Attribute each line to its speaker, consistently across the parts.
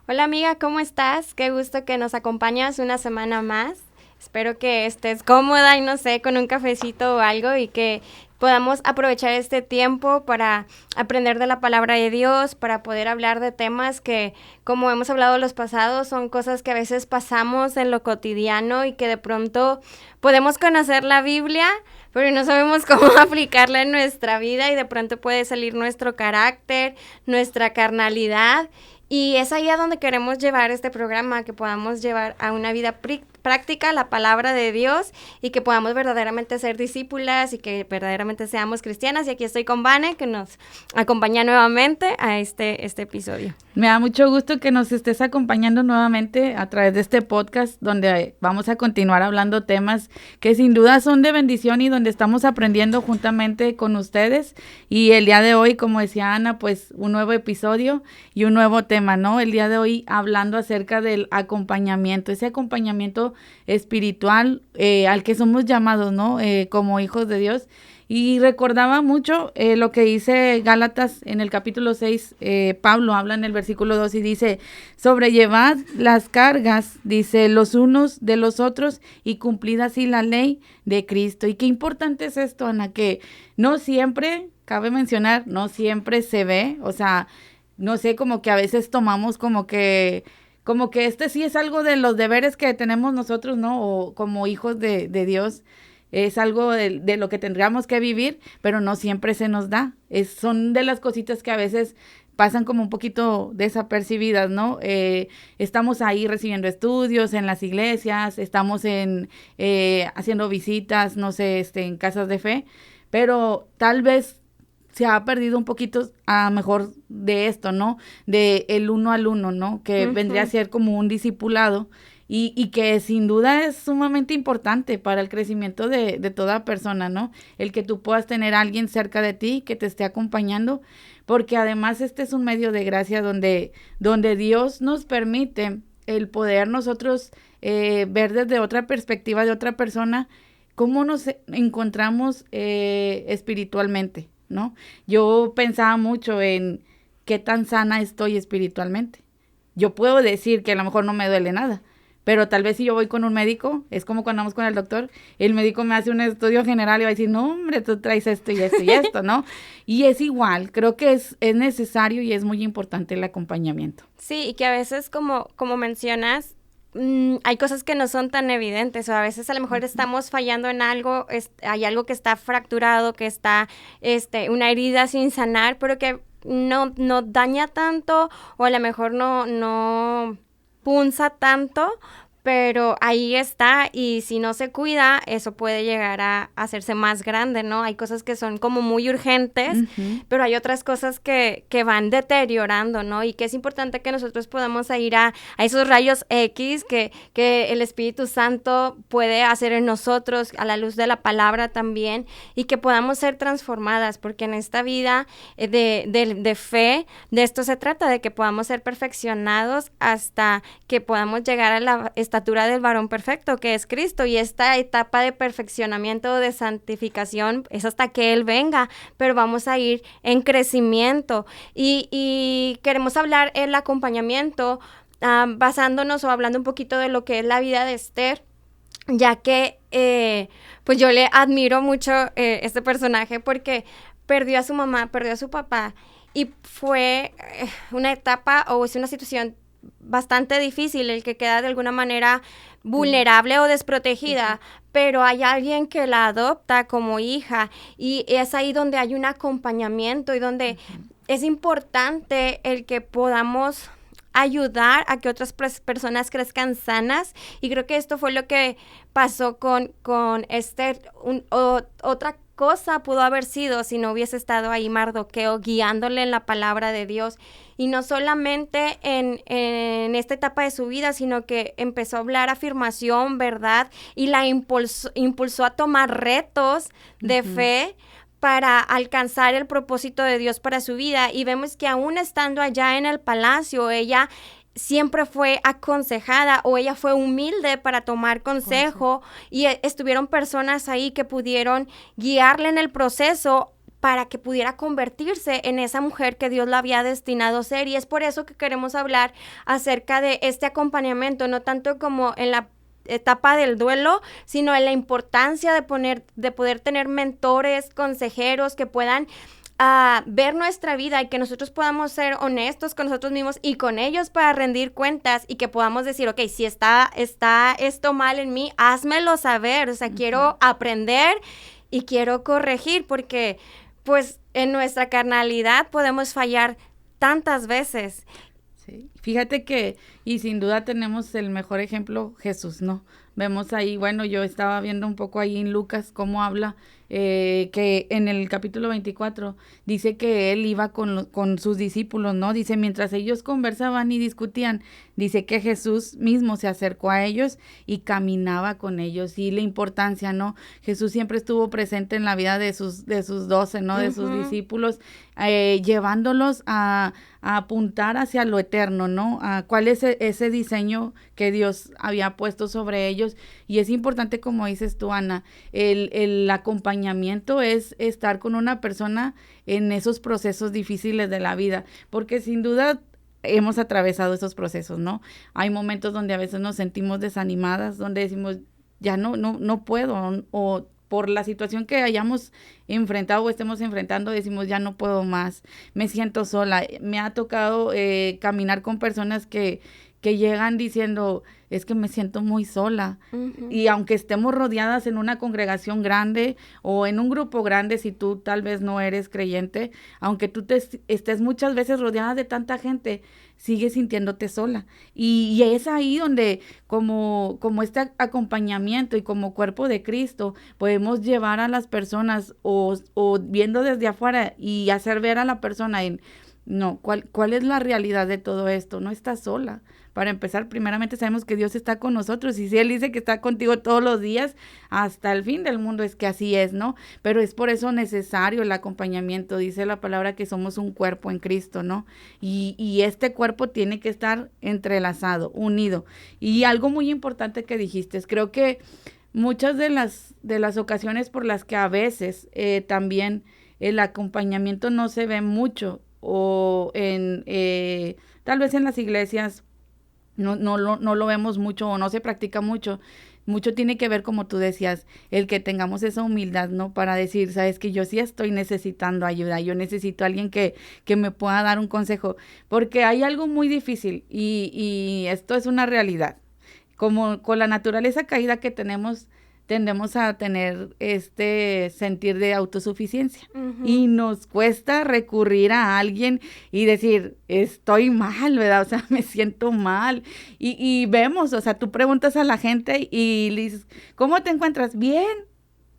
Speaker 1: Hola amiga, ¿cómo estás? Qué gusto que nos acompañas una semana más. Espero que estés cómoda y no sé, con un cafecito o algo y que podamos aprovechar este tiempo para aprender de la palabra de Dios, para poder hablar de temas que, como hemos hablado los pasados, son cosas que a veces pasamos en lo cotidiano y que de pronto podemos conocer la Biblia, pero no sabemos cómo aplicarla en nuestra vida y de pronto puede salir nuestro carácter, nuestra carnalidad. Y es ahí a donde queremos llevar este programa, que podamos llevar a una vida práctica la palabra de Dios y que podamos verdaderamente ser discípulas y que verdaderamente seamos cristianas. Y aquí estoy con Vane, que nos acompaña nuevamente a este episodio.
Speaker 2: Me da mucho gusto que nos estés acompañando nuevamente a través de este podcast donde vamos a continuar hablando temas que sin duda son de bendición y donde estamos aprendiendo juntamente con ustedes. Y el día de hoy, como decía Ana, pues un nuevo episodio y un nuevo tema, ¿no? El día de hoy hablando acerca del acompañamiento, ese acompañamiento espiritual al que somos llamados, ¿no? Como hijos de Dios. Y recordaba mucho lo que dice Gálatas en el capítulo 6, Pablo habla en el versículo 2 y dice, sobrellevad las cargas, dice, los unos de los otros y cumplid así la ley de Cristo. Y qué importante es esto, Ana, que no siempre, cabe mencionar, no siempre se ve, o sea, no sé, como que a veces tomamos como que este sí es algo de los deberes que tenemos nosotros, ¿no? O como hijos de Dios. Es algo de lo que tendríamos que vivir, pero no siempre se nos da. Son de las cositas que a veces pasan como un poquito desapercibidas, ¿no? Estamos ahí recibiendo estudios en las iglesias, estamos haciendo visitas, no sé, en casas de fe, pero tal vez se ha perdido un poquito a mejor de esto, ¿no? De el uno al uno, ¿no? Que vendría a ser como un discipulado. Y que sin duda es sumamente importante para el crecimiento de toda persona, ¿no? El que tú puedas tener a alguien cerca de ti que te esté acompañando, porque además este es un medio de gracia donde Dios nos permite el poder nosotros ver desde otra perspectiva de otra persona cómo nos encontramos espiritualmente, ¿no? Yo pensaba mucho en qué tan sana estoy espiritualmente. Yo puedo decir que a lo mejor no me duele nada, pero tal vez si yo voy con un médico, es como cuando vamos con el doctor, el médico me hace un estudio general y va a decir, no, hombre, tú traes esto y esto y esto, ¿no? Y es igual, creo que es necesario y es muy importante el acompañamiento.
Speaker 1: Sí, y que a veces, como mencionas, hay cosas que no son tan evidentes, o a veces a lo mejor estamos fallando en algo, hay algo que está fracturado, que está una herida sin sanar, pero que no daña tanto, o a lo mejor no punza tanto, pero ahí está, y si no se cuida, eso puede llegar a hacerse más grande, ¿no? Hay cosas que son como muy urgentes, pero hay otras cosas que van deteriorando, ¿no? Y que es importante que nosotros podamos ir a esos rayos X que el Espíritu Santo puede hacer en nosotros, a la luz de la palabra también, y que podamos ser transformadas, porque en esta vida de fe, de esto se trata, de que podamos ser perfeccionados hasta que podamos llegar a la estatura del varón perfecto, que es Cristo, y esta etapa de perfeccionamiento, de santificación, es hasta que Él venga, pero vamos a ir en crecimiento, y queremos hablar el acompañamiento, basándonos o hablando un poquito de lo que es la vida de Esther, ya que pues yo le admiro mucho este personaje porque perdió a su mamá, perdió a su papá, y fue una etapa o es una situación bastante difícil, el que queda de alguna manera vulnerable o desprotegida, pero hay alguien que la adopta como hija, y es ahí donde hay un acompañamiento y donde es importante el que podamos ayudar a que otras personas crezcan sanas, y creo que esto fue lo que pasó con Esther. Otra cosa pudo haber sido si no hubiese estado ahí Mardoqueo guiándole en la palabra de Dios, y no solamente en esta etapa de su vida, sino que empezó a hablar afirmación, verdad, y la impulsó a tomar retos de fe para alcanzar el propósito de Dios para su vida. Y vemos que aún estando allá en el palacio, ella siempre fue aconsejada, o ella fue humilde para tomar consejo, y estuvieron personas ahí que pudieron guiarle en el proceso, para que pudiera convertirse en esa mujer que Dios la había destinado a ser. Y es por eso que queremos hablar acerca de este acompañamiento, no tanto como en la etapa del duelo, sino en la importancia de poder tener mentores, consejeros que puedan ver nuestra vida y que nosotros podamos ser honestos con nosotros mismos y con ellos para rendir cuentas y que podamos decir, ok, si está esto mal en mí, házmelo saber, o sea, quiero aprender y quiero corregir, porque pues en nuestra carnalidad podemos fallar tantas veces.
Speaker 2: Sí. Fíjate que, y sin duda tenemos el mejor ejemplo, Jesús, ¿no? Vemos ahí, bueno, yo estaba viendo un poco ahí en Lucas cómo habla, que en el capítulo 24 dice que él iba con sus discípulos, ¿no? Dice, mientras ellos conversaban y discutían, dice que Jesús mismo se acercó a ellos y caminaba con ellos. Y la importancia, ¿no? Jesús siempre estuvo presente en la vida de sus 12, ¿no? De sus discípulos, llevándolos a apuntar hacia lo eterno, ¿no? A cuál es ese diseño que Dios había puesto sobre ellos. Y es importante, como dices tú, Ana, el acompañamiento es estar con una persona en esos procesos difíciles de la vida, porque sin duda hemos atravesado esos procesos, ¿no? Hay momentos donde a veces nos sentimos desanimadas, donde decimos, ya no puedo, o por la situación que hayamos enfrentado o estemos enfrentando, decimos, ya no puedo más, me siento sola. Me ha tocado caminar con personas que llegan diciendo, es que me siento muy sola. Uh-huh. Y aunque estemos rodeadas en una congregación grande o en un grupo grande, si tú tal vez no eres creyente, aunque tú estés muchas veces rodeada de tanta gente, sigues sintiéndote sola. Y es ahí donde como este acompañamiento y como cuerpo de Cristo podemos llevar a las personas o viendo desde afuera y hacer ver a la persona no, ¿cuál es la realidad de todo esto? No estás sola. Para empezar, primeramente sabemos que Dios está con nosotros, y si Él dice que está contigo todos los días, hasta el fin del mundo, es que así es, ¿no? Pero es por eso necesario el acompañamiento. Dice la palabra que somos un cuerpo en Cristo, ¿no? Y este cuerpo tiene que estar entrelazado, unido. Y algo muy importante que dijiste, creo que muchas de las ocasiones por las que a veces también el acompañamiento no se ve mucho, o tal vez en las iglesias no lo vemos mucho o no se practica mucho. Mucho tiene que ver, como tú decías, el que tengamos esa humildad, ¿no? Para decir, sabes que yo sí estoy necesitando ayuda, yo necesito a alguien que me pueda dar un consejo, porque hay algo muy difícil y esto es una realidad. Como con la naturaleza caída que tenemos, tendemos a tener este sentir de autosuficiencia. Uh-huh. Y nos cuesta recurrir a alguien y decir, estoy mal, ¿verdad? O sea, me siento mal. Y vemos, o sea, tú preguntas a la gente y le dices, ¿cómo te encuentras? Bien,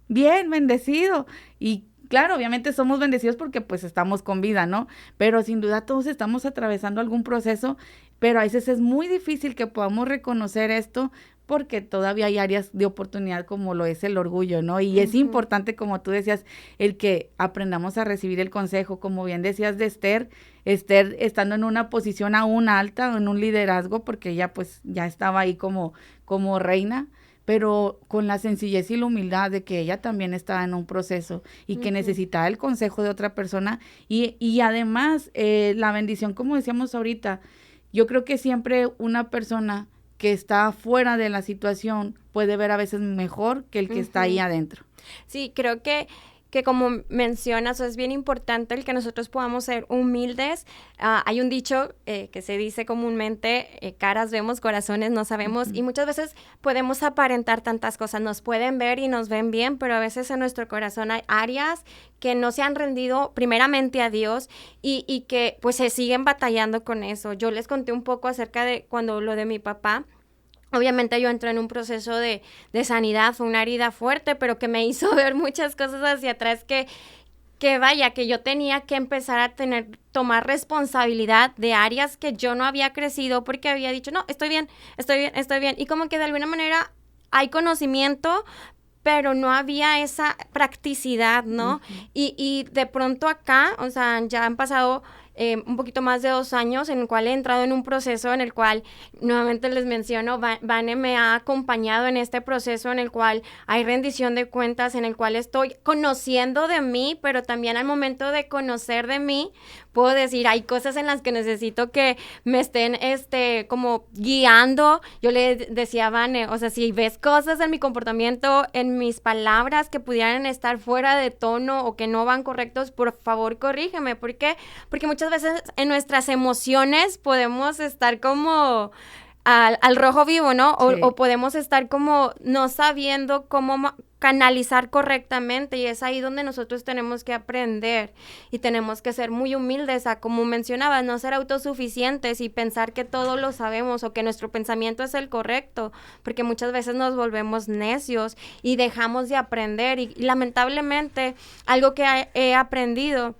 Speaker 2: bendecido. Y claro, obviamente somos bendecidos porque pues estamos con vida, ¿no? Pero sin duda todos estamos atravesando algún proceso, pero a veces es muy difícil que podamos reconocer esto, porque todavía hay áreas de oportunidad como lo es el orgullo, ¿no? Y es importante, como tú decías, el que aprendamos a recibir el consejo, como bien decías de Esther estando en una posición aún alta, en un liderazgo, porque ella pues ya estaba ahí como reina, pero con la sencillez y la humildad de que ella también estaba en un proceso y que necesitaba el consejo de otra persona y además la bendición, como decíamos ahorita, yo creo que siempre una persona que está fuera de la situación puede ver a veces mejor que el que está ahí adentro.
Speaker 1: Sí, creo que como mencionas, es bien importante el que nosotros podamos ser humildes. Hay un dicho que se dice comúnmente, caras vemos, corazones no sabemos, y muchas veces podemos aparentar tantas cosas, nos pueden ver y nos ven bien, pero a veces en nuestro corazón hay áreas que no se han rendido primeramente a Dios y que pues se siguen batallando con eso. Yo les conté un poco acerca de cuando lo de mi papá. Obviamente yo entré en un proceso de sanidad, fue una herida fuerte, pero que me hizo ver muchas cosas hacia atrás que vaya, que yo tenía que empezar a tomar responsabilidad de áreas que yo no había crecido porque había dicho, no, estoy bien. Y como que de alguna manera hay conocimiento, pero no había esa practicidad, ¿no? Uh-huh. Y de pronto acá, o sea, ya han pasado un poquito más de 2 años, en el cual he entrado en un proceso en el cual, nuevamente les menciono, Vane me ha acompañado en este proceso en el cual hay rendición de cuentas, en el cual estoy conociendo de mí, pero también al momento de conocer de mí, puedo decir, hay cosas en las que necesito que me estén, como guiando. Yo le decía a Vane, o sea, si ves cosas en mi comportamiento, en mis palabras que pudieran estar fuera de tono o que no van correctos, por favor, corrígeme. ¿Por qué? Porque muchas veces en nuestras emociones podemos estar como al rojo vivo, ¿no?
Speaker 2: Sí.
Speaker 1: O podemos estar como no sabiendo cómo canalizar correctamente, y es ahí donde nosotros tenemos que aprender y tenemos que ser muy humildes a, como mencionabas, no ser autosuficientes y pensar que todo lo sabemos o que nuestro pensamiento es el correcto, porque muchas veces nos volvemos necios y dejamos de aprender, y lamentablemente algo que he aprendido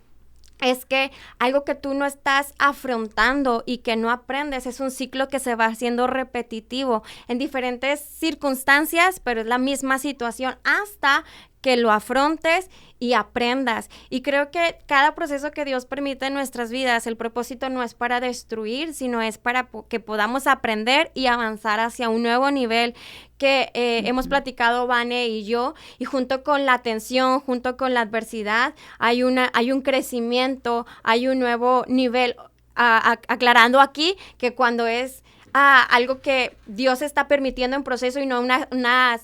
Speaker 1: es que algo que tú no estás afrontando y que no aprendes es un ciclo que se va haciendo repetitivo en diferentes circunstancias, pero es la misma situación hasta que lo afrontes y aprendas. Y creo que cada proceso que Dios permite en nuestras vidas, el propósito no es para destruir, sino es para que podamos aprender y avanzar hacia un nuevo nivel que hemos platicado Vane y yo, y junto con la tensión, junto con la adversidad, hay un crecimiento, hay un nuevo nivel, aclarando aquí que cuando es algo que Dios está permitiendo en proceso y no una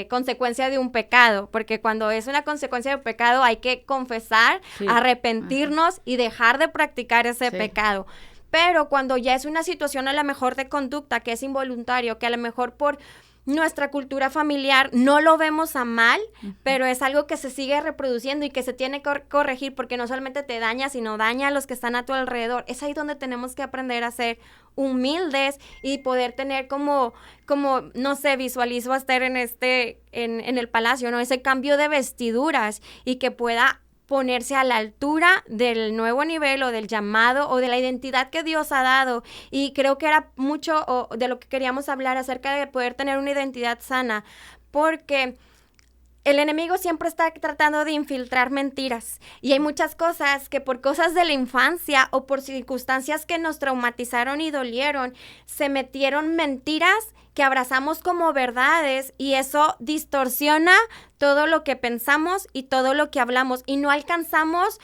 Speaker 1: consecuencia de un pecado, porque cuando es una consecuencia de un pecado hay que confesar, arrepentirnos y dejar de practicar ese pecado. Pero cuando ya es una situación a lo mejor de conducta que es involuntario, que a lo mejor por nuestra cultura familiar no lo vemos a mal, pero es algo que se sigue reproduciendo y que se tiene que corregir, porque no solamente te daña, sino daña a los que están a tu alrededor. Es ahí donde tenemos que aprender a ser humildes y poder tener como no sé, visualizo a estar en el palacio, ¿no? Ese cambio de vestiduras y que pueda ponerse a la altura del nuevo nivel o del llamado o de la identidad que Dios ha dado. Y creo que era mucho de lo que queríamos hablar acerca de poder tener una identidad sana, porque el enemigo siempre está tratando de infiltrar mentiras, y hay muchas cosas que por cosas de la infancia o por circunstancias que nos traumatizaron y dolieron, se metieron mentiras que abrazamos como verdades, y eso distorsiona todo lo que pensamos y todo lo que hablamos, y no alcanzamos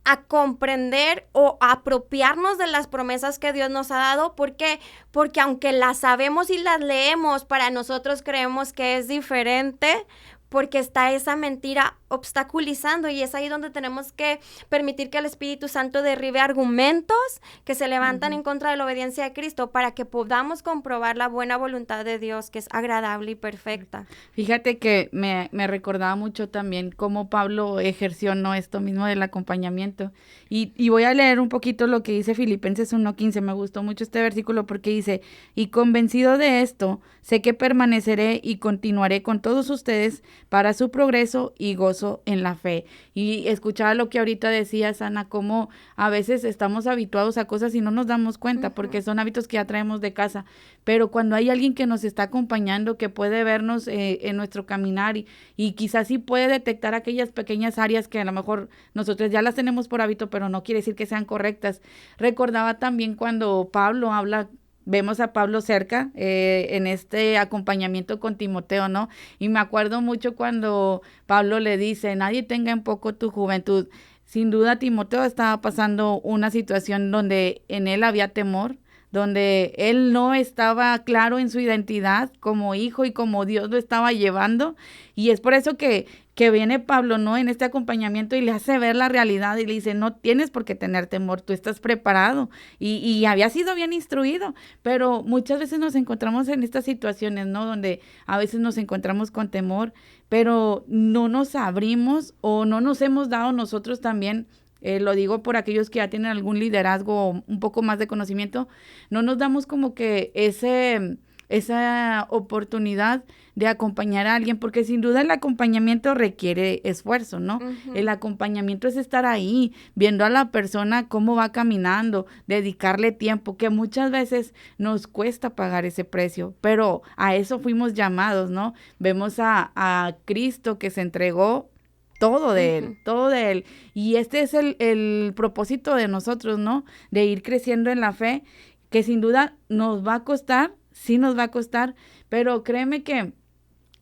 Speaker 1: a comprender o a apropiarnos de las promesas que Dios nos ha dado. ¿Por qué? Porque aunque las sabemos y las leemos, para nosotros creemos que es diferente, porque está esa mentira obstaculizando, y es ahí donde tenemos que permitir que el Espíritu Santo derribe argumentos que se levantan en contra de la obediencia de Cristo, para que podamos comprobar la buena voluntad de Dios, que es agradable y perfecta.
Speaker 2: Fíjate que me recordaba mucho también cómo Pablo ejerció, ¿no?, esto mismo del acompañamiento. Y voy a leer un poquito lo que dice Filipenses 1:15. Me gustó mucho este versículo porque dice: y convencido de esto, sé que permaneceré y continuaré con todos ustedes para su progreso y gozo en la fe. Y escuchaba lo que ahorita decías, Ana, cómo a veces estamos habituados a cosas y no nos damos cuenta, porque son hábitos que ya traemos de casa, pero cuando hay alguien que nos está acompañando, que puede vernos en nuestro caminar y quizás sí puede detectar aquellas pequeñas áreas que a lo mejor nosotros ya las tenemos por hábito, pero no quiere decir que sean correctas. Recordaba también cuando Pablo habla, vemos a Pablo cerca en este acompañamiento con Timoteo, ¿no? Y me acuerdo mucho cuando Pablo le dice: nadie tenga en poco tu juventud. Sin duda Timoteo estaba pasando una situación donde en él había temor, donde él no estaba claro en su identidad como hijo y como Dios lo estaba llevando. Y es por eso que viene Pablo, ¿no?, en este acompañamiento y le hace ver la realidad y le dice: no tienes por qué tener temor, tú estás preparado y había sido bien instruido. Pero muchas veces nos encontramos en estas situaciones, ¿no?, donde a veces nos encontramos con temor, pero no nos abrimos o no nos hemos dado nosotros también. Lo digo por aquellos que ya tienen algún liderazgo o un poco más de conocimiento, no nos damos como que esa oportunidad de acompañar a alguien, porque sin duda el acompañamiento requiere esfuerzo, ¿no? El acompañamiento es estar ahí, viendo a la persona cómo va caminando, dedicarle tiempo, que muchas veces nos cuesta pagar ese precio, pero a eso fuimos llamados, ¿no? Vemos a Cristo que se entregó todo de Él, todo de Él. Y este es el propósito de nosotros, ¿no? De ir creciendo en la fe, que sin duda nos va a costar, sí nos va a costar, pero créeme que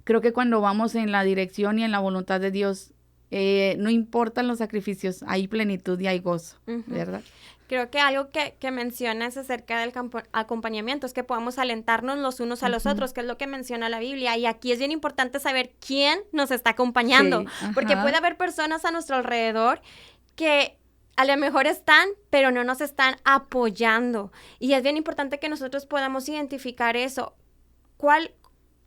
Speaker 2: creo que cuando vamos en la dirección y en la voluntad de Dios, no importan los sacrificios, hay plenitud y hay gozo, ¿verdad?
Speaker 1: Creo que algo que mencionas acerca del acompañamiento es que podamos alentarnos los unos a los otros, que es lo que menciona la Biblia. Y aquí es bien importante saber quién nos está acompañando, porque puede haber personas a nuestro alrededor que a lo mejor están, pero no nos están apoyando. Y es bien importante que nosotros podamos identificar eso.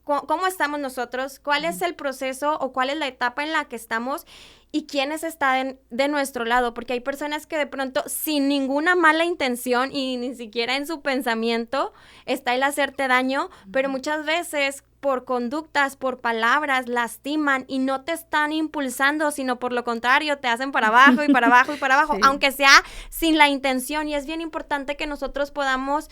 Speaker 1: ¿Cómo estamos nosotros? ¿Cuál es el proceso o cuál es la etapa en la que estamos? ¿Y quiénes están de nuestro lado? Porque hay personas que de pronto, sin ninguna mala intención y ni siquiera en su pensamiento, está el hacerte daño, pero muchas veces por conductas, por palabras, lastiman y no te están impulsando, sino por lo contrario, te hacen para abajo y para abajo y para abajo, sí, aunque sea sin la intención. Y es bien importante que nosotros podamos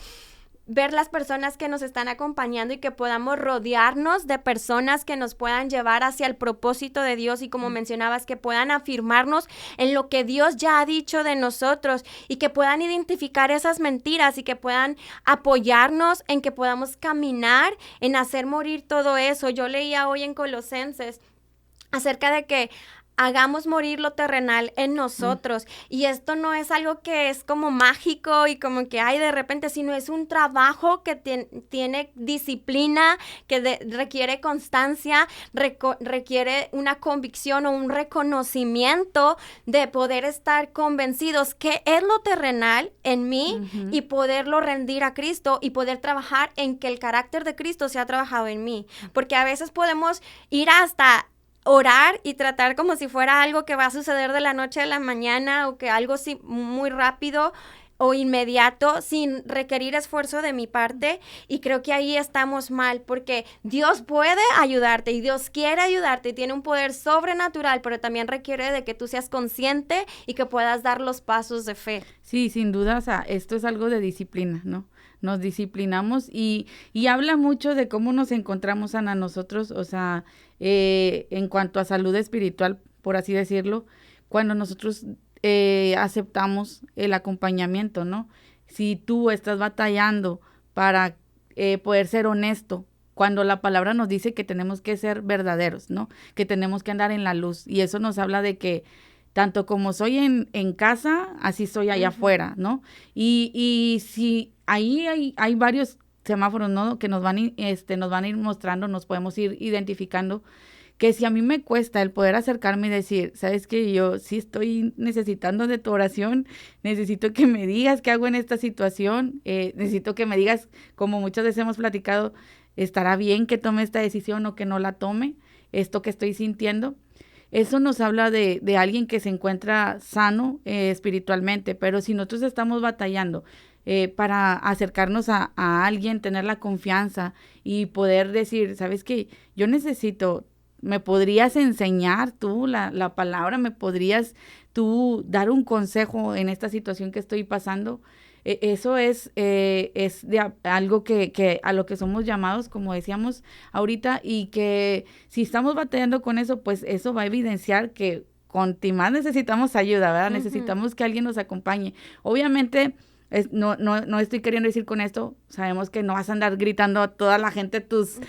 Speaker 1: ver las personas que nos están acompañando y que podamos rodearnos de personas que nos puedan llevar hacia el propósito de Dios y, como mencionabas, que puedan afirmarnos en lo que Dios ya ha dicho de nosotros y que puedan identificar esas mentiras y que puedan apoyarnos en que podamos caminar en hacer morir todo eso. Yo leía hoy en Colosenses acerca de que hagamos morir lo terrenal en nosotros. Y esto no es algo que es como mágico y como que hay de repente, sino es un trabajo que tiene disciplina, que requiere constancia, requiere una convicción o un reconocimiento de poder estar convencidos que es lo terrenal en mí y poderlo rendir a Cristo y poder trabajar en que el carácter de Cristo sea trabajado en mí. Porque a veces podemos ir hasta orar y tratar como si fuera algo que va a suceder de la noche a la mañana o que algo sí, muy rápido o inmediato sin requerir esfuerzo de mi parte, y creo que ahí estamos mal, porque Dios puede ayudarte y Dios quiere ayudarte y tiene un poder sobrenatural, pero también requiere de que tú seas consciente y que puedas dar los pasos de fe.
Speaker 2: Sí, sin duda, o sea, esto es algo de disciplina, ¿no? Nos disciplinamos y habla mucho de cómo nos encontramos a nosotros, o sea, en cuanto a salud espiritual, por así decirlo, cuando nosotros aceptamos el acompañamiento, ¿no? Si tú estás batallando para poder ser honesto, cuando la palabra nos dice que tenemos que ser verdaderos, ¿no? Que tenemos que andar en la luz, y eso nos habla de que tanto como soy en casa, así soy allá afuera, ¿no? Y si ahí hay varios semáforos, ¿no? Que nos van a ir mostrando, nos podemos ir identificando, que si a mí me cuesta el poder acercarme y decir, ¿sabes qué? Yo sí estoy necesitando de tu oración, necesito que me digas qué hago en esta situación, necesito que me digas, como muchas veces hemos platicado, ¿estará bien que tome esta decisión o que no la tome? Esto que estoy sintiendo. Eso nos habla de alguien que se encuentra sano espiritualmente, pero si nosotros estamos batallando para acercarnos a alguien, tener la confianza y poder decir, ¿sabes qué? Yo necesito, ¿me podrías enseñar tú la palabra? ¿Me podrías tú dar un consejo en esta situación que estoy pasando? Eso es de algo que a lo que somos llamados, como decíamos ahorita, y que si estamos batallando con eso, pues eso va a evidenciar que más necesitamos ayuda, ¿verdad? Necesitamos que alguien nos acompañe. Obviamente, no estoy queriendo decir con esto, sabemos que no vas a andar gritando a toda la gente tus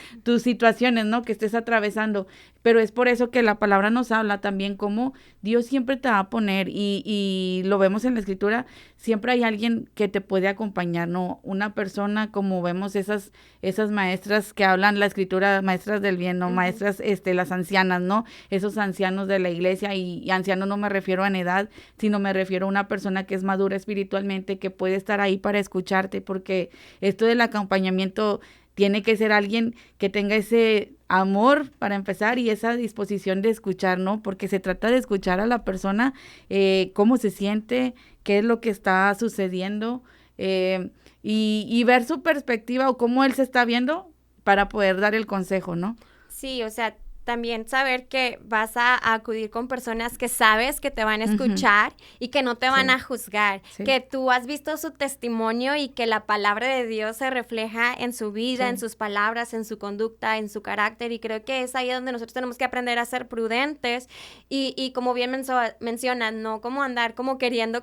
Speaker 2: situaciones, ¿no? Que estés atravesando, pero es por eso que la palabra nos habla también como Dios siempre te va a poner, y lo vemos en la Escritura, siempre hay alguien que te puede acompañar, ¿no? Una persona, como vemos esas maestras que hablan la Escritura, maestras del bien, ¿no? Maestras, las ancianas, ¿no? Esos ancianos de la iglesia, y anciano no me refiero en edad, sino me refiero a una persona que es madura espiritualmente, que puede estar ahí para escucharte, porque esto del acompañamiento tiene que ser alguien que tenga ese amor para empezar y esa disposición de escuchar, ¿no? Porque se trata de escuchar a la persona, cómo se siente, qué es lo que está sucediendo, y ver su perspectiva o cómo él se está viendo para poder dar el consejo, ¿no?
Speaker 1: Sí, o sea, también saber que vas a acudir con personas que sabes que te van a escuchar y que no te van a juzgar, que tú has visto su testimonio y que la palabra de Dios se refleja en su vida, en sus palabras, en su conducta, en su carácter, y creo que es ahí donde nosotros tenemos que aprender a ser prudentes y como bien mencionas, no como andar como queriendo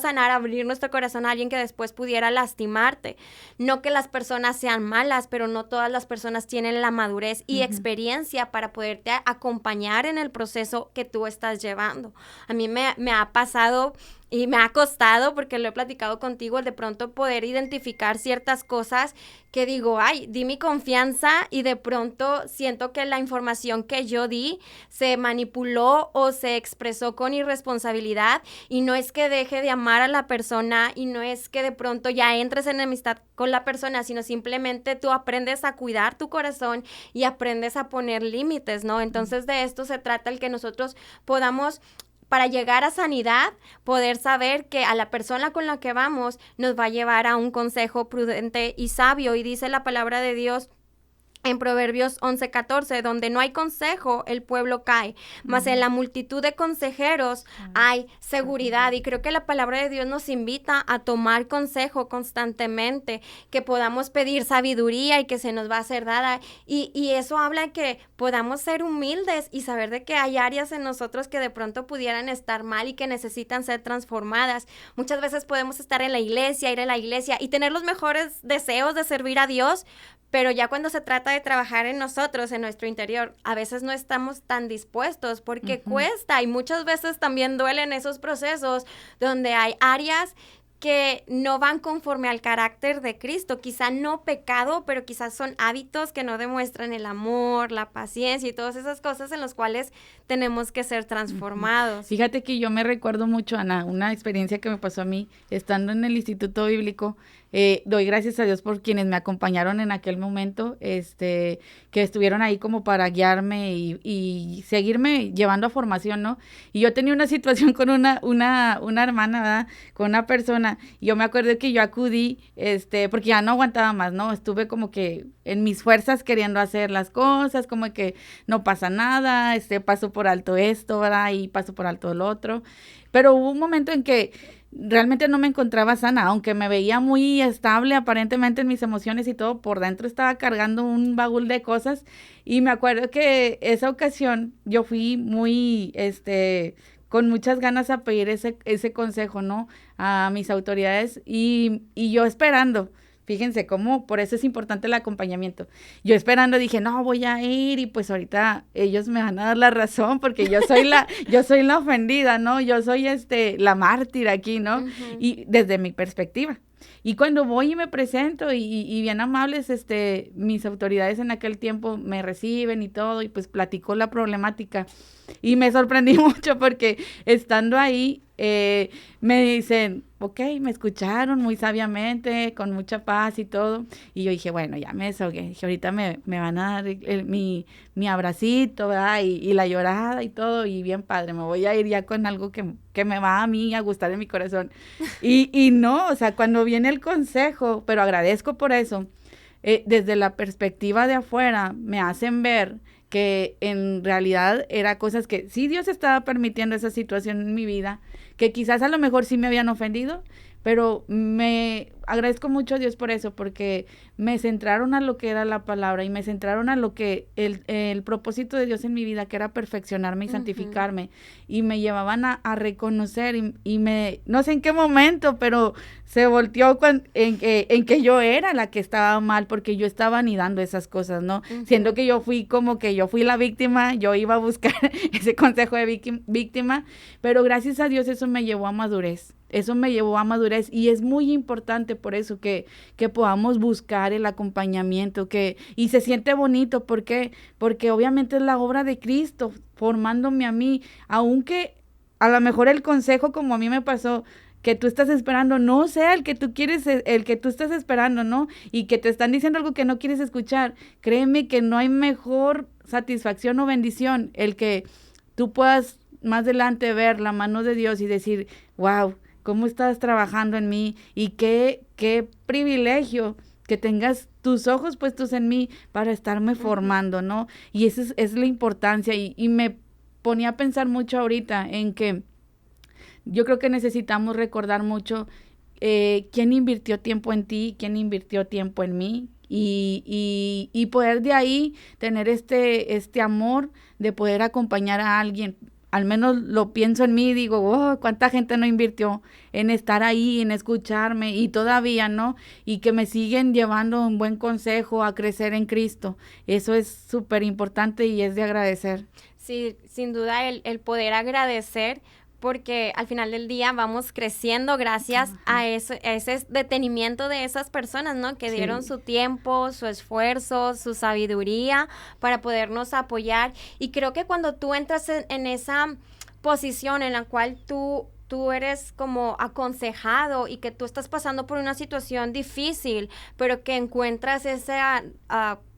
Speaker 1: sanar, abrir nuestro corazón a alguien que después pudiera lastimarte. No que las personas sean malas, pero no todas las personas tienen la madurez y experiencia para poderte acompañar en el proceso que tú estás llevando. A mí me ha pasado y me ha costado, porque lo he platicado contigo, de pronto poder identificar ciertas cosas que digo, ay, di mi confianza y de pronto siento que la información que yo di se manipuló o se expresó con irresponsabilidad, y no es que deje de amar a la persona y no es que de pronto ya entres en enemistad con la persona, sino simplemente tú aprendes a cuidar tu corazón y aprendes a poner límites, ¿no? Entonces de esto se trata, el que nosotros podamos, para llegar a sanidad, poder saber que a la persona con la que vamos nos va a llevar a un consejo prudente y sabio. Y dice la palabra de Dios en Proverbios 11:14, donde no hay consejo, el pueblo cae, mas en la multitud de consejeros hay seguridad. Y creo que la palabra de Dios nos invita a tomar consejo constantemente, que podamos pedir sabiduría y que se nos va a ser dada. Y eso habla de que podamos ser humildes y saber de que hay áreas en nosotros que de pronto pudieran estar mal y que necesitan ser transformadas. Muchas veces podemos estar en la iglesia, ir a la iglesia y tener los mejores deseos de servir a Dios, pero ya cuando se trata de trabajar en nosotros, en nuestro interior, a veces no estamos tan dispuestos porque cuesta, y muchas veces también duelen esos procesos donde hay áreas que no van conforme al carácter de Cristo, quizá no pecado, pero quizás son hábitos que no demuestran el amor, la paciencia y todas esas cosas en las cuales tenemos que ser transformados.
Speaker 2: Fíjate que yo me recuerdo mucho, Ana, una experiencia que me pasó a mí estando en el Instituto Bíblico. Doy gracias a Dios por quienes me acompañaron en aquel momento, que estuvieron ahí como para guiarme y seguirme llevando a formación, ¿no? Y yo tenía una situación con una hermana, ¿verdad? Con una persona, y yo me acuerdo que yo acudí, porque ya no aguantaba más, ¿no? Estuve como que en mis fuerzas queriendo hacer las cosas, como que no pasa nada, paso por alto esto, ¿verdad? Y paso por alto lo otro. Pero hubo un momento en que realmente no me encontraba sana, aunque me veía muy estable aparentemente en mis emociones y todo, por dentro estaba cargando un baúl de cosas. Y me acuerdo que esa ocasión yo fui muy, con muchas ganas a pedir ese consejo, ¿no? A mis autoridades y yo esperando. Fíjense cómo, por eso es importante el acompañamiento. Yo esperando dije, no, voy a ir y pues ahorita ellos me van a dar la razón porque yo soy la ofendida, ¿no? Yo soy la mártir aquí, ¿no? Uh-huh. Y desde mi perspectiva. Y cuando voy y me presento y bien amables, mis autoridades en aquel tiempo me reciben y todo, y pues platico la problemática. Y me sorprendí mucho porque estando ahí, me dicen, ok, me escucharon muy sabiamente, con mucha paz y todo. Y yo dije, bueno, ya me desahogué. Dije, ahorita me van a dar mi abracito, ¿verdad? Y la llorada y todo, y bien padre, me voy a ir ya con algo que me va a mí a gustar en mi corazón. Y no, o sea, cuando viene el consejo, pero agradezco por eso, desde la perspectiva de afuera, me hacen ver que en realidad era cosas que sí Dios estaba permitiendo esa situación en mi vida, que quizás a lo mejor sí me habían ofendido, pero me agradezco mucho a Dios por eso, porque me centraron a lo que era la palabra y me centraron a lo que el propósito de Dios en mi vida, que era perfeccionarme y santificarme, y me llevaban a reconocer y me, no sé en qué momento, pero se volteó en que yo era la que estaba mal, porque yo estaba anidando esas cosas, ¿no? Siendo que yo fui la víctima, yo iba a buscar ese consejo de víctima, pero gracias a Dios eso me llevó a madurez. Eso me llevó a madurez y es muy importante por eso que podamos buscar el acompañamiento, y se siente bonito, porque obviamente es la obra de Cristo formándome a mí, aunque a lo mejor el consejo, como a mí me pasó, que tú estás esperando no sea el que tú quieres, el que tú estás esperando, ¿no? Y que te están diciendo algo que no quieres escuchar. Créeme que no hay mejor satisfacción o bendición el que tú puedas más adelante ver la mano de Dios y decir, wow, cómo estás trabajando en mí, y qué privilegio que tengas tus ojos puestos en mí para estarme formando, ¿no? Y esa es la importancia y me ponía a pensar mucho ahorita en que yo creo que necesitamos recordar mucho quién invirtió tiempo en ti, quién invirtió tiempo en mí y poder de ahí tener este amor de poder acompañar a alguien. Al menos lo pienso en mí, digo, oh, cuánta gente no invirtió en estar ahí, en escucharme y todavía, ¿no? Y que me siguen llevando un buen consejo a crecer en Cristo. Eso es súper importante y es de agradecer.
Speaker 1: Sí, sin duda el poder agradecer, porque al final del día vamos creciendo gracias a ese detenimiento de esas personas, ¿no? Que dieron su tiempo, su esfuerzo, su sabiduría para podernos apoyar. Y creo que cuando tú entras en esa posición en la cual tú eres como aconsejado y que tú estás pasando por una situación difícil, pero que encuentras ese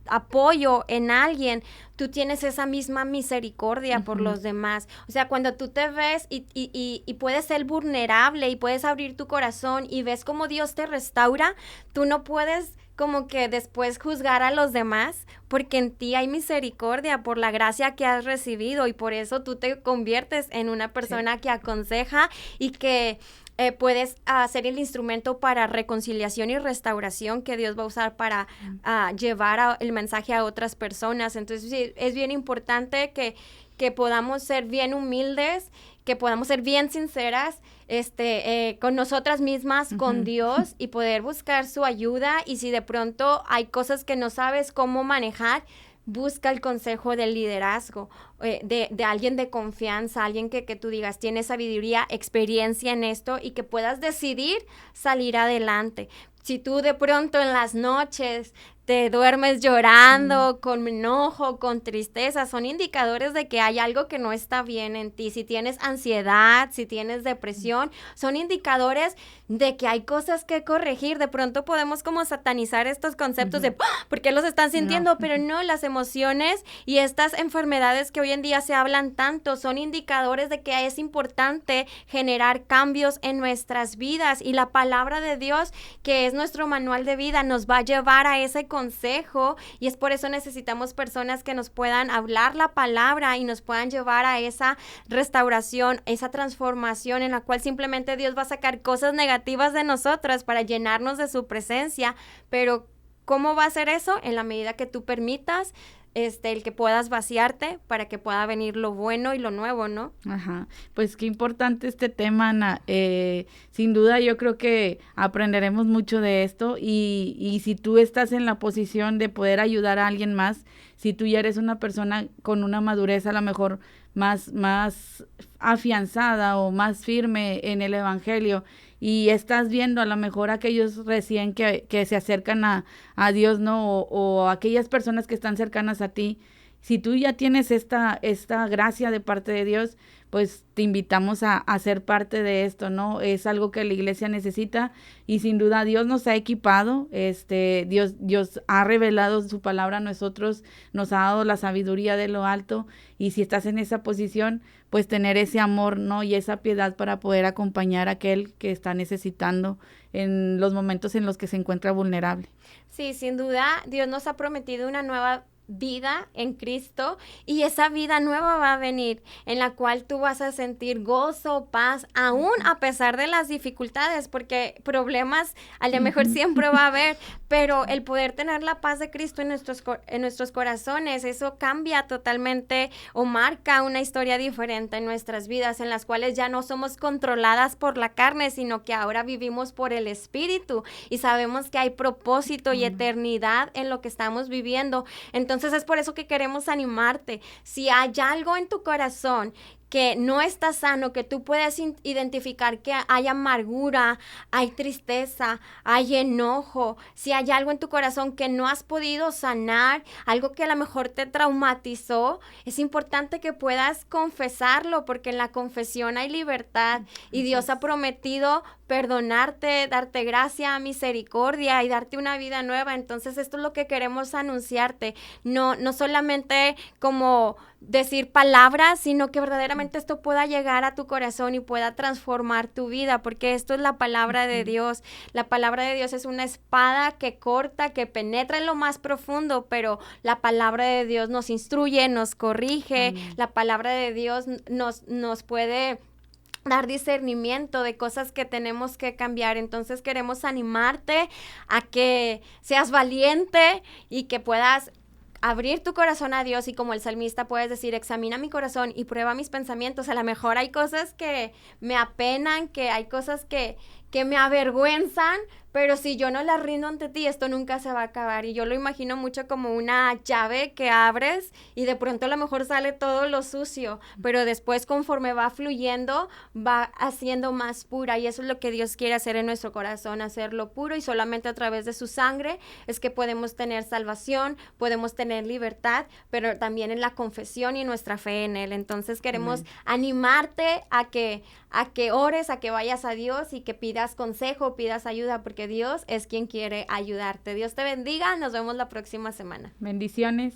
Speaker 1: apoyo en alguien, tú tienes esa misma misericordia por los demás. O sea, cuando tú te ves y puedes ser vulnerable y puedes abrir tu corazón y ves cómo Dios te restaura, tú no puedes como que después juzgar a los demás, porque en ti hay misericordia por la gracia que has recibido y por eso tú te conviertes en una persona que aconseja y que puedes ser el instrumento para reconciliación y restauración que Dios va a usar para llevar el mensaje a otras personas. Entonces, sí, es bien importante que podamos ser bien humildes, que podamos ser bien sinceras con nosotras mismas, con Dios, y poder buscar su ayuda. Y si de pronto hay cosas que no sabes cómo manejar, busca el consejo del liderazgo, de alguien de confianza, alguien que tú digas tiene sabiduría, experiencia en esto y que puedas decidir salir adelante. Si tú de pronto en las noches te duermes llorando, con enojo, con tristeza, son indicadores de que hay algo que no está bien en ti. Si tienes ansiedad, si tienes depresión, son indicadores de que hay cosas que corregir. De pronto podemos como satanizar estos conceptos de ¿por qué los están sintiendo? No. Pero no, las emociones y estas enfermedades que hoy en día se hablan tanto son indicadores de que es importante generar cambios en nuestras vidas, y la palabra de Dios, que es nuestro manual de vida, nos va a llevar a ese consejo, y es por eso necesitamos personas que nos puedan hablar la palabra y nos puedan llevar a esa restauración, esa transformación en la cual simplemente Dios va a sacar cosas negativas de nosotras para llenarnos de su presencia. Pero ¿cómo va a ser eso? En la medida que tú permitas el que puedas vaciarte para que pueda venir lo bueno y lo nuevo, ¿no?
Speaker 2: Ajá, pues qué importante este tema, Ana. Sin duda yo creo que aprenderemos mucho de esto y si tú estás en la posición de poder ayudar a alguien más, si tú ya eres una persona con una madurez a lo mejor más afianzada o más firme en el evangelio, y estás viendo a lo mejor aquellos recién que se acercan a Dios, ¿no? O aquellas personas que están cercanas a ti, si tú ya tienes esta gracia de parte de Dios, pues te invitamos a ser parte de esto, ¿no? Es algo que la iglesia necesita y sin duda Dios nos ha equipado, Dios ha revelado su palabra a nosotros, nos ha dado la sabiduría de lo alto, y si estás en esa posición, pues tener ese amor, ¿no? Y esa piedad para poder acompañar a aquel que está necesitando en los momentos en los que se encuentra vulnerable.
Speaker 1: Sí, sin duda, Dios nos ha prometido una nueva vida en Cristo, y esa vida nueva va a venir en la cual tú vas a sentir gozo, paz, aún a pesar de las dificultades, porque problemas a lo mejor siempre va a haber, pero el poder tener la paz de Cristo en nuestros corazones, eso cambia totalmente o marca una historia diferente en nuestras vidas, en las cuales ya no somos controladas por la carne, sino que ahora vivimos por el Espíritu y sabemos que hay propósito y eternidad en lo que estamos viviendo. Entonces es por eso que queremos animarte. Si hay algo en tu corazón que no está sano, que tú puedes identificar que hay amargura, hay tristeza, hay enojo, si hay algo en tu corazón que no has podido sanar, algo que a lo mejor te traumatizó, es importante que puedas confesarlo, porque en la confesión hay libertad y Dios ha prometido perdonarte, darte gracia, misericordia y darte una vida nueva. Entonces esto es lo que queremos anunciarte, no solamente como decir palabras, sino que verdaderamente esto pueda llegar a tu corazón y pueda transformar tu vida, porque esto es la palabra de Dios. La palabra de Dios es una espada que corta, que penetra en lo más profundo, pero la palabra de Dios nos instruye, nos corrige. La palabra de Dios nos puede dar discernimiento de cosas que tenemos que cambiar. Entonces queremos animarte a que seas valiente y que puedas abrir tu corazón a Dios, y como el salmista puedes decir, examina mi corazón y prueba mis pensamientos. A lo mejor hay cosas que me apenan, que hay cosas que me avergüenzan, pero si yo no las rindo ante ti, esto nunca se va a acabar. Y yo lo imagino mucho como una llave que abres y de pronto a lo mejor sale todo lo sucio, pero después conforme va fluyendo, va haciendo más pura, y eso es lo que Dios quiere hacer en nuestro corazón, hacerlo puro, y solamente a través de su sangre es que podemos tener salvación, podemos tener libertad, pero también en la confesión y nuestra fe en Él. Entonces queremos animarte a que ores, a que vayas a Dios y que pidas consejo, pidas ayuda, porque Dios es quien quiere ayudarte. Dios te bendiga, nos vemos la próxima semana.
Speaker 2: Bendiciones.